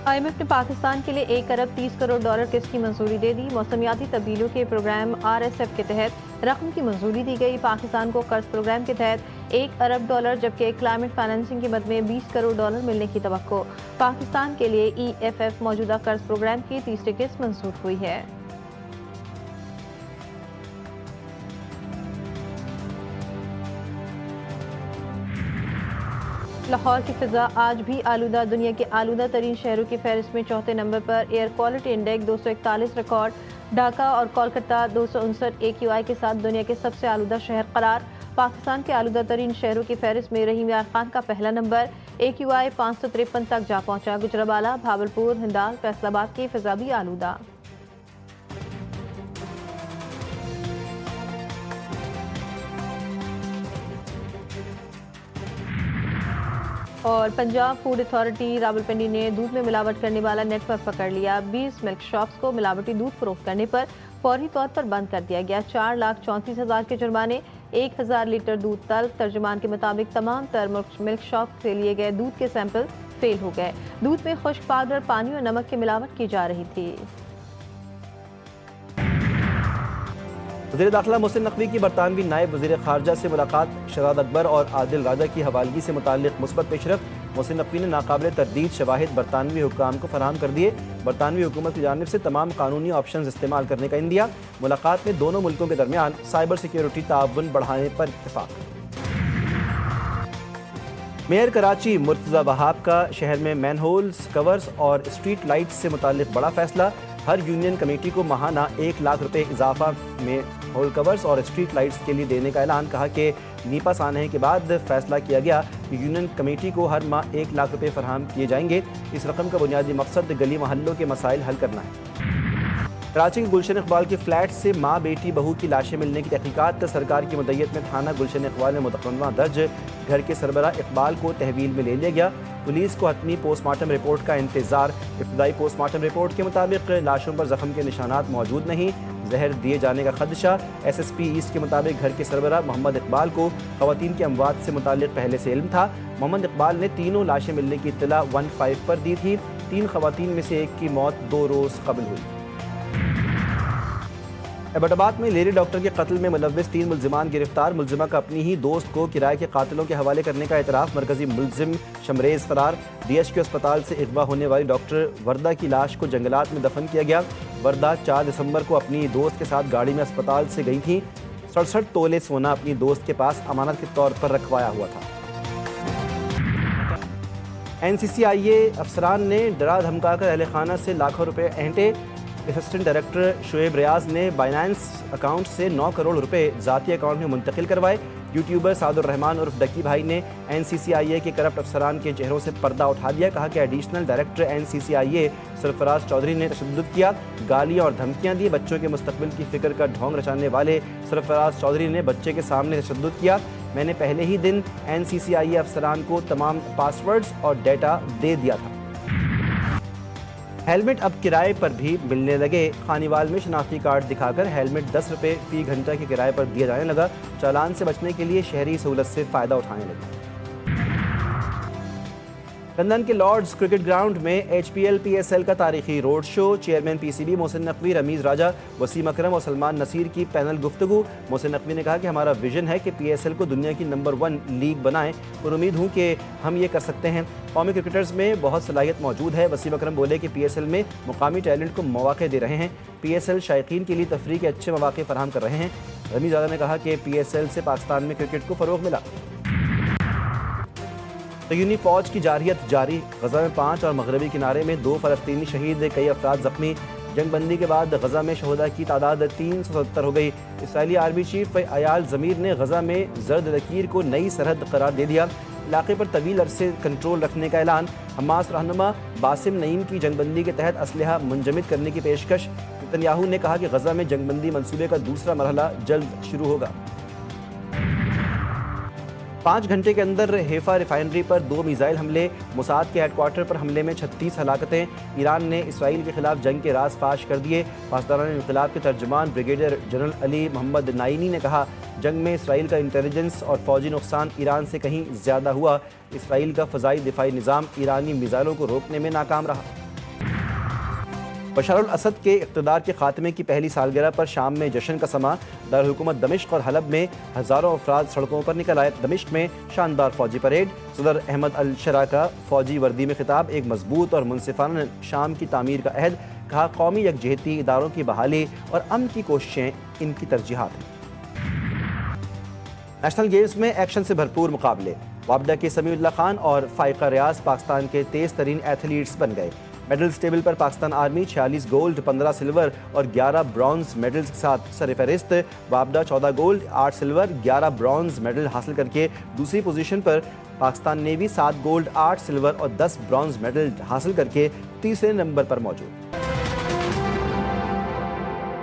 IMF ने पाकिस्तान के लिए 1 अरब 30 करोड़ डॉलर किस्त की मंजूरी दे दी। मौसमियाती तब्दीलियों के प्रोग्राम RSF के तहत रकम की मंजूरी दी गई। पाकिस्तान को कर्ज प्रोग्राम के तहत 1 अरब डॉलर जबकि क्लाइमेट फाइनेंसिंग की मद में 20 करोड़ डॉलर मिलने की तवक्को। पाकिस्तान के लिए EFF मौजूदा कर्ज प्रोग्राम की तीसरी किस्त मंजूर हुई है। लाहौर की फिजा आज भी आलूदा। दुनिया के आलूदा तरीन शहरों की फहरिस्त में चौथे नंबर पर air quality index 241 record. Dhaka और कोलकाता 259 AQI के साथ दुनिया के सबसे आलूदा शहर करार। पाकिस्तान के आलूदा तरीन शहरों की फहरिस्त में रहीम यार खान का पहला नंबर, AQI 553 तक जा पहुंचा। गुजरावाला, भावलपुर, हिंदाल, फैसलाबाद की फिजा भी आलूदा। और पंजाब फूड अथॉरिटी रावलपिंडी ने दूध में मिलावट करने वाला नेटवर्क पकड़ लिया। 20 मिल्क शॉप्स को मिलावटी दूध फरोख्त करने पर फौरी तौर पर बंद कर दिया गया। 4,34,000 के जुर्माने, 1,000 लीटर दूध तल्ख। तर्जुमान के मुताबिक तमाम तर मिल्क शॉप से लिए गए दूध के सैंपल फेल हो गए। दूध में खुश्क पाउडर, पानी और नमक की मिलावट की जा रही थी। वज़ीर दाखिला मोहसिन नकवी की बरतानवी नायब वज़ीर ख़ारजा से मुलाकात। शहजाद अकबर और आदिल राजा की हवालगी से मुताल्लिक़ मुस्बत पेशरफ़्त। मोहसिन नकवी ने नाकाबिल तरदीद शवाहिद बरतानवी हुक्काम को फराहम कर दिए। बरतानवी हुकूमत की जानिब से तमाम कानूनी ऑप्शन इस्तेमाल करने का इंदिया। मुलाकात में दोनों मुल्कों के दरमियान साइबर सिक्योरिटी ताउन बढ़ाने पर इत्तफाक। मेयर कराची मुर्तज़ा वहाब का शहर में मैनहोल्स, कवर्स और स्ट्रीट लाइट्स से मुताल्लिक़ बड़ा फैसला। हर यूनियन कमेटी को माहाना 1 लाख रुपए इजाफा में होल कवर्स और स्ट्रीट लाइट्स के लिए देने का ऐलान। कहा कि नीपा सानहे के बाद फैसला किया गया कि यूनियन कमेटी को हर माह 1 लाख रुपए फराहम किए जाएंगे। इस रकम का बुनियादी मकसद गली मोहल्लों के मसाइल हल करना है। कराची के गुलशन इकबाल के फ्लैट से माँ बेटी बहू की लाशें मिलने की तहकीकात। सरकार की मुद्दत में थाना गुलशन इकबाल में मुकदमा दर्ज। घर के सरबराह इकबाल को तहवील में ले लिया गया। पुलिस को हतमी पोस्टमार्टम रिपोर्ट का इंतजार। इब्तदाई पोस्टमार्टम रिपोर्ट के मुताबिक लाशों पर जख्म के निशानात मौजूद नहीं, जहर दिए जाने का खदशा। SSP ईस्ट के मुताबिक घर के सरबराह मोहम्मद इकबाल को ख़वातीन के अमवात से मुताल्लिक़ पहले से इल्म था। मोहम्मद इकबाल ने तीनों लाशें मिलने की इत्तला 15 पर दी थी। 3 ख़वातीन में से एक की मौत 2 रोज़ कबल हुई। एबटाबाद में लेडी डॉक्टर के कत्ल में मुलव्विस 3 मुल्जिमान गिरफ्तार। मुल्जिमा का अपनी ही दोस्त को किराए के कातिलों के हवाले करने का एतराफ़। मरकजी मुल्जिम शमरेज फरार। DHQ अस्पताल से अगवा होने वाली डॉक्टर वर्दा की लाश को जंगलात में दफन किया गया। वर्दा 4 दिसंबर को अपनी दोस्त के साथ गाड़ी में अस्पताल से गई थी। 67 तोले सोना अपनी दोस्त के पास अमानत के तौर पर रखवाया हुआ था। NCCIA अफसरान ने डरा धमकाकर अहल खाना से लाखों रुपए ऐंठे। असिस्टेंट डायरेक्टर शुएब रियाज ने बाइनेंस अकाउंट से 9 करोड़ रुपए ज़ाती अकाउंट में मुंतकिल करवाए। यूट्यूबर सादुर रहमान उर्फ डकी भाई ने NCCIA के करप्ट अफसरान के चेहरों से पर्दा उठा दिया। कहा कि additional director NCCIA Sarfaraz Chaudhry ने तशद्दुद किया, गालियाँ और धमकियाँ दी। बच्चों के मुस्तकबिल की फ़िक्र का ढोंग रचाने वाले सरफराज चौधरी ने बच्चे के सामने तशद्दुद किया। मैंने पहले ही दिन NCCIA अफसरान को तमाम पासवर्ड्स और डेटा दे दिया था। हेलमेट अब किराए पर भी मिलने लगे। खानीवाल में शनाख्ती कार्ड दिखाकर हेलमेट 10 रुपये फ़ी घंटा के किराए पर दिया जाने लगा। चालान से बचने के लिए शहरी सहूलत से फ़ायदा उठाने लगे। लंदन के लॉर्ड्स क्रिकेट ग्राउंड में HPL PSL का तारीखी road show. Chairman PCB Mohsin Naqvi, Ramiz Raja, Wasim Akram और सलमान नसीर की पैनल गुफ्तगू। मोहसिन नकवी ने कहा कि हमारा विजन है कि PSL को दुनिया की नंबर 1 लीग बनाएं और उम्मीद हूँ कि हम ये कर सकते हैं। कौमी क्रिकेटर्स में बहुत सलाहियत मौजूद है। वसीम अकरम बोले कि PSL में मुकामी टैलेंट को मौक़े दे रहे हैं। PSL शायकीन के लिए तफरीह के अच्छे मौक़े फराहम कर रहे हैं। रमीज़ राजा ने कहा कि PSL से पाकिस्तान में क्रिकेट को फ़रोग़ मिला। तयूनी फ़ौज की जारहियत जारी। गज़ा में 5 और मगरबी किनारे में 2 फ़लस्तीनी शहीद, कई अफराद ज़ख्मी। जंगबंदी के बाद गज़ा में शहदा की तादाद 370 हो गई। इसराइली आर्मी चीफ अयाल ज़मीर ने गज़ा में जर्द लकीर को नई सरहद करार दे दिया। इलाके पर तवील अरसे कंट्रोल रखने का ऐलान। हमास रहनुमा बासिम नईम की जंगबंदी के तहत असलहा मुंजमद करने की पेशकश। नेतन्याहू ने कहा कि गज़ा में जंगबंदी मंसूबे का दूसरा मरहला जल्द शुरू होगा। 5 घंटे के अंदर हेफा रिफाइनरी पर 2 मिसाइल हमले। मोसाद के हेडक्वार्टर पर हमले में 36 हलाकतें। ईरान ने इसराइल के खिलाफ जंग के राज फाश कर दिए। पासदारान इनक़िलाब के तर्जुमान brigadier general Ali Mohammad Naini ने कहा, जंग में इसराइल का इंटेलिजेंस और फौजी नुकसान ईरान से कहीं ज़्यादा हुआ। इसराइल का फ़ज़ाई दिफाई निज़ाम ईरानी मिसाइलों को रोकने में नाकाम रहा। बशर अल असद के इक़्तिदार के खात्मे की पहली सालगिरह पर शाम में जश्न का समा। दारुल हुकूमत दमिश्क और हलब में हज़ारों अफराद सड़कों पर निकल आए। दमिश्क में शानदार फौजी परेड। सदर अहमद अल शरा का फौजी वर्दी में खिताब। एक मजबूत और मुनसिफाना शाम की तामीर का अहद। कहा, कौमी यकजहती, इदारों की बहाली और अमन की कोशिशें इनकी तरजीहात हैं। नेशनल गेम्स में एक्शन से भरपूर मुकाबले। वाबडा के समीउल्लाह खान और फाइका रियाज पाकिस्तान के तेज तरीन एथलीट्स बन गए। मेडल्स टेबल पर पाकिस्तान आर्मी 46 गोल्ड, 15 सिल्वर और 11 ब्रॉन्ज मेडल्स के साथ सरफहरिस्त। वाबडा 14 गोल्ड, 8 सिल्वर, 11 ब्रॉन्ज मेडल हासिल करके दूसरी पोजीशन पर। पाकिस्तान नेवी 7 गोल्ड, 8 सिल्वर और 10 ब्रॉन्ज मेडल हासिल करके तीसरे नंबर पर मौजूद।